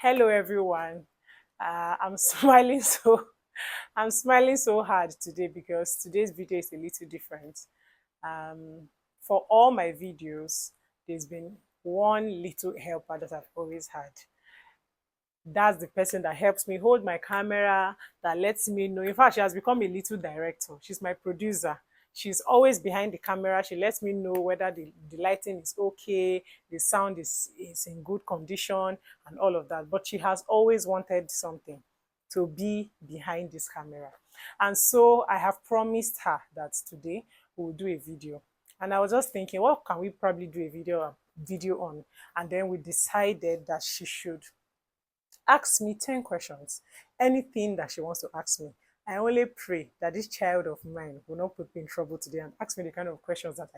Hello everyone. I'm smiling so I'm smiling so hard today because today's video is a little different. For all my videos, there's been one little helper that I've always had. That's the person that helps me hold my camera, that lets me know. In fact, she has become a little director. She's my producer. She's always behind the camera. She lets me know whether the lighting is okay, the sound is in good condition, and all of that. But she has always wanted something to be behind this camera. And so I have promised her that today we will do a video. And I was just thinking, what can we probably do a video on? And then we decided that she should ask me 10 questions, anything that she wants to ask me. I only pray that this child of mine will not put me in trouble today and ask me the kind of questions that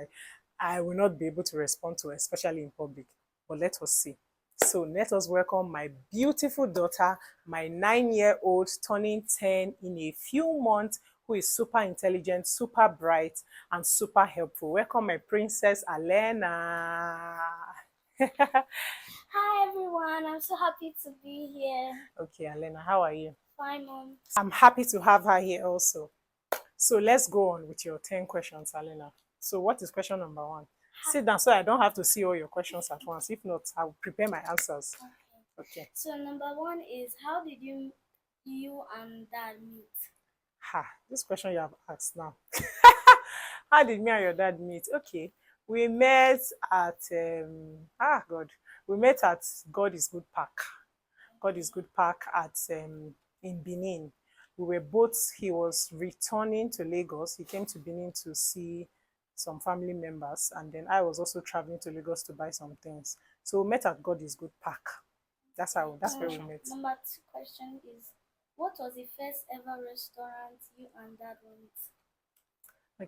I will not be able to respond to, especially in public. But let us see. So let us welcome my beautiful daughter, my 9-year-old turning 10 in a few months, who is super intelligent, super bright, and super helpful. Welcome my princess, Alena. Hi everyone, I'm so happy to be here. Okay, Alena, how are you? Fine, mom. I'm happy to have her here also. So let's go on with your 10 questions, Alena. So what is question number one? Sit down so I don't have to see all your questions at once. If not, I'll prepare my answers. Okay. Okay. So number one is how did you and dad meet? This question you have asked now. How did me and your dad meet? Okay. We met at God. We met at God is Good Park. God is Good Park at in Benin. We were both, he was returning to Lagos. He came to Benin to see some family members, and then I was also traveling to Lagos to buy some things. So we met at God is Good Park. That's where we met. Number two question is what was the first ever restaurant you and dad went?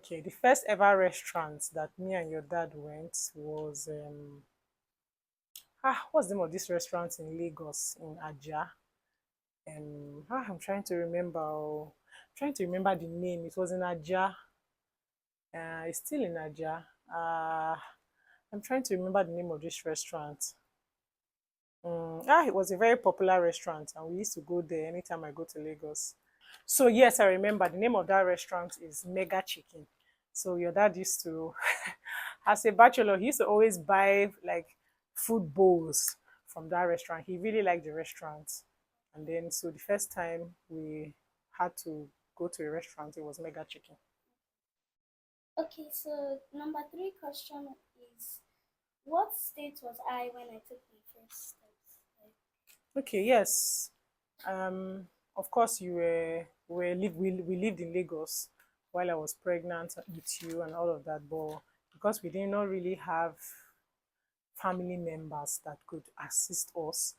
Okay, the first ever restaurant that me and your dad went was what's the name of this restaurant in Lagos in Aja? I'm trying to remember. Trying to remember the name. It was in Aja. It's still in Aja. I'm trying to remember the name of this restaurant. It was a very popular restaurant, and we used to go there anytime I go to Lagos. So yes, I remember the name of that restaurant is Mega Chicken. So your dad used to, as a bachelor, he used to always buy like food bowls from that restaurant. He really liked the restaurant. And then, so the first time we had to go to a restaurant, it was Mega Chicken. Okay, so number three question is what state was I when I took my first steps? Okay, yes. Of course, we lived in Lagos while I was pregnant with you and all of that, but because we did not really have family members that could assist us,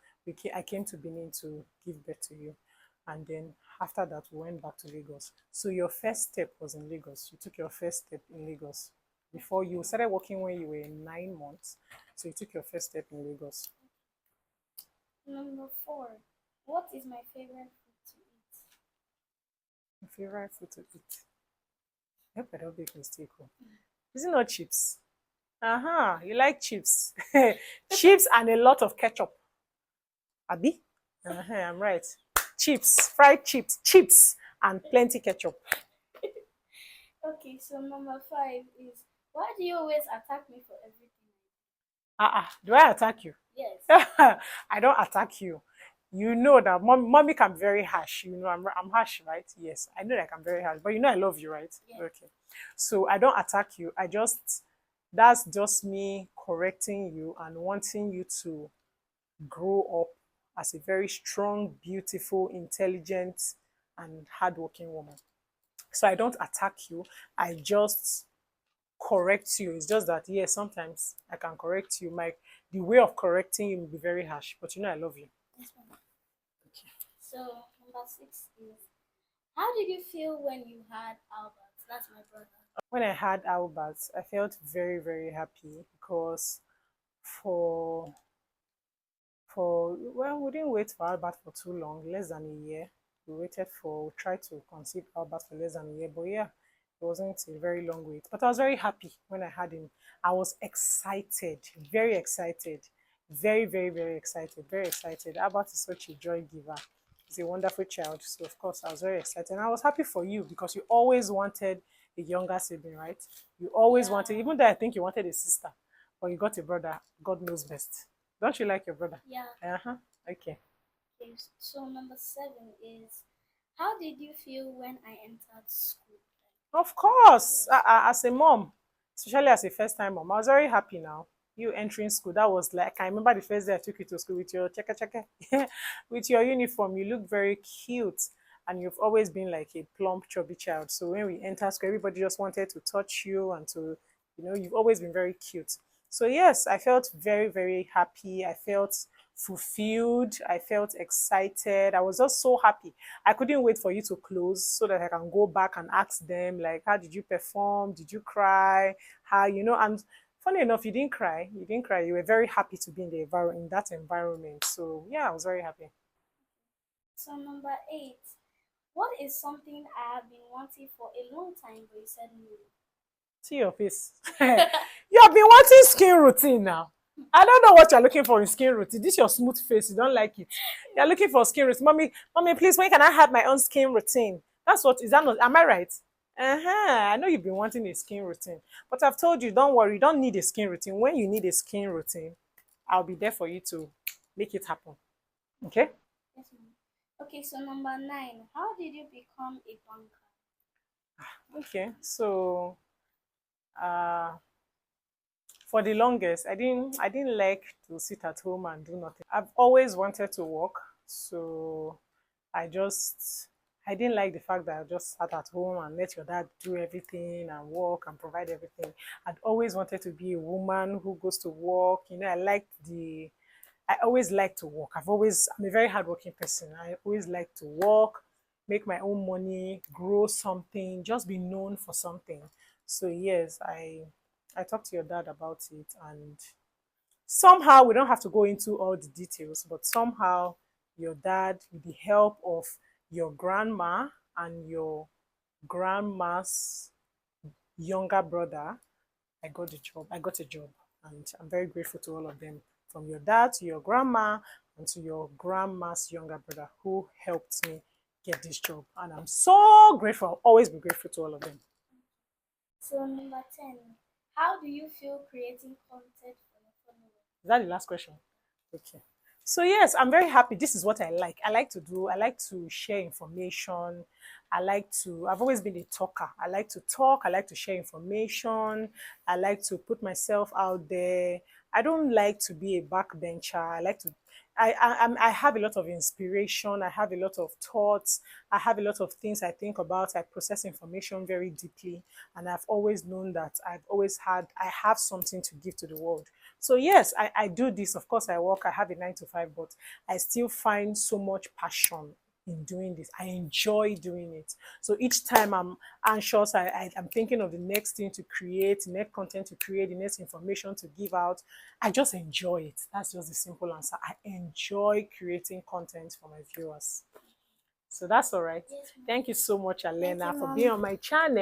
I came to Benin to give birth to you. And then after that, we went back to Lagos. So your first step was in Lagos. You took your first step in Lagos before you started working when you were 9 months. So you took your first step in Lagos. Number four, what is my favorite food to eat? My favorite food to eat. I hope I don't make mistake. Is it not chips? You like chips. Chips and a lot of ketchup. Abi? I'm right. Chips, fried chips, and plenty ketchup. Okay, so number five is why do you always attack me for everything? Do I attack you? Yes. I don't attack you. You know that mommy can be very harsh. You know, I'm harsh, right? Yes, I know that I'm very harsh, but you know I love you, right? Yeah. Okay. So I don't attack you. That's just me correcting you and wanting you to grow up as a very strong, beautiful, intelligent, and hardworking woman. So I don't attack you. I just correct you. It's just that yes, sometimes I can correct you. The way of correcting you will be very harsh, but you know I love you. Yes, ma'am. Okay. So number six is how did you feel when you had Albert? That's my brother. When I had Albert, I felt very, very happy because for we didn't wait for Albert for too long, less than a year. We tried to conceive Albert for less than a year, but yeah, it wasn't a very long wait. But I was very happy when I had him. I was excited, very excited. Very, very, very excited. Very excited. Albert is such a joy giver. He's a wonderful child. So of course I was very excited. And I was happy for you because you always wanted a younger sibling, right? You always Yeah. wanted, even though I think you wanted a sister, but you got a brother. God knows best. Don't you like your brother? Yeah. Uh-huh. Okay. Okay, so number 7 is, how did you feel when I entered school? Of course, Yes. as a mom, especially as a first time mom, I was very happy now. You entering school, that was like, I remember the first day I took you to school with your check, with your uniform. You look very cute, and you've always been like a plump, chubby child. So when we enter school, everybody just wanted to touch you and to, you've always been very cute. So yes, I felt very, very happy. I felt fulfilled. I felt excited. I was just so happy. I couldn't wait for you to close so that I can go back and ask them, like, how did you perform? Did you cry? And funny enough, you didn't cry. You didn't cry. You were very happy to be in in that environment. So yeah, I was very happy. So number 8, what is something I have been wanting for a long time, but you said no? See your face. You have been wanting skin routine now. I don't know what you're looking for in skin routine. This is your smooth face. You don't like it. You're looking for skin routine. Mommy, please, when can I have my own skin routine? That's what is that not am I right? Uh-huh. I know you've been wanting a skin routine. But I've told you, don't worry, you don't need a skin routine. When you need a skin routine, I'll be there for you to make it happen. Okay? Yes, ma'am. Okay, so number 9, how did you become a banker? Okay. So uh for the longest, I didn't like to sit at home and do nothing. I've always wanted to work, so I just I didn't like the fact that I just sat at home and let your dad do everything and work and provide everything. I'd always wanted to be a woman who goes to work. I always like to work. I'm a very hardworking person. I always like to work, make my own money, grow something, just be known for something. So yes, I talked to your dad about it, and somehow we don't have to go into all the details, but somehow your dad, with the help of your grandma and your grandma's younger brother, I got a job, and I'm very grateful to all of them, from your dad to your grandma and to your grandma's younger brother who helped me get this job. And I'm so grateful. I'll always be grateful to all of them. So number 10, how do you feel creating content for your followers? Is that the last question? Okay. So yes, I'm very happy. This is what I like. I like to do. I like to share information. I've always been a talker. I like to talk. I like to share information. I like to put myself out there. I don't like to be a backbencher. I have a lot of inspiration. I have a lot of thoughts. I have a lot of things I think about. I process information very deeply. And I've always known that I have something to give to the world. So yes, I do this. Of course, I work. I have a 9 to 5, but I still find so much passion in doing this. I enjoy doing it. So each time I'm anxious, I'm thinking of the next thing to create, the next content to create, the next information to give out. I just enjoy it. That's just the simple answer. I enjoy creating content for my viewers. So that's all right. Yes, ma'am. Thank you so much, Thank Alena, you, for being mom. on my channel.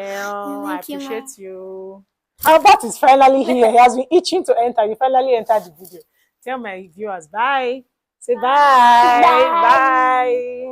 I Thank you, mom. appreciate you. Albert is finally here. He has been itching to enter. You finally entered the video. Tell my viewers bye. Say bye. Bye. Bye.